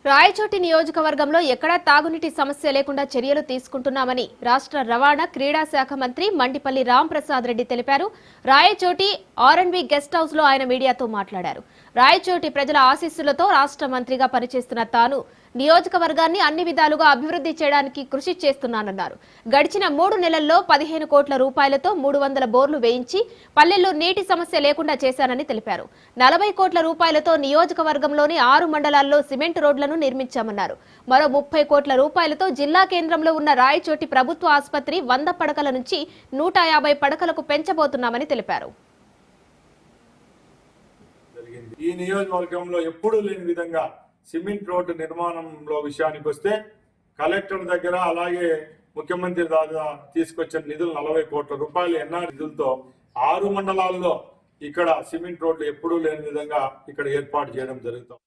రాయచోటి నియోజకవర్గంలో ఎక్కడా తాగునీటి సమస్య లేకుండా చర్యలు తీసుకుంటున్నామని రాష్ట్ర రవాణా క్రీడా శాఖ మంత్రి మండిపల్లి రాంప్రసాద్ రెడ్డి తెలిపారు. రాయచోటి ఆర్ఎన్బి గెస్ట్ హౌస్ లో ఆయన మీడియాతో మాట్లాడారు. రాయచోటి ప్రజల ఆశీస్సులతో రాష్ట్ర మంత్రిగా పనిచేస్తున్న తాను నియోజకవర్గాన్ని అన్ని విధాలుగా అభివృద్ధి చేయడానికి కృషి చేస్తున్నానన్నారు. గడిచిన 3 నెలల్లో 15 కోట్ల రూపాయలతో 300 బోర్లు వేయించి పల్లెల్లో నీటి సమస్య లేకుండా చేశానని తెలిపారు. 40 కోట్ల రూపాయలతో నియోజకవర్గంలోని 6 మండలాల్లో సిమెంట్ రోడ్లను నిర్మించామన్నారు. మరో 30 కోట్ల రూపాయలతో జిల్లా కేంద్రంలో ఉన్న రాయచోటి ప్రభుత్వ ఆసుపత్రి 100 పడకల నుంచి 150 పడకలకు పెంచబోతున్నామని తెలిపారు. ఈ నియోజకవర్గంలో ఎప్పుడూ లేని విధంగా సిమెంట్ రోడ్డు నిర్మాణంలో విషయానికి వస్తే కలెక్టర్ దగ్గర అలాగే ముఖ్యమంత్రి దాదా తీసుకొచ్చిన నిధులు 40 కోట్ల రూపాయలు ఎన్ఆర్ నిధులతో 6 మండలాల్లో ఇక్కడ సిమెంట్ రోడ్లు ఎప్పుడూ లేని విధంగా ఇక్కడ ఏర్పాటు చేయడం జరుగుతుంది.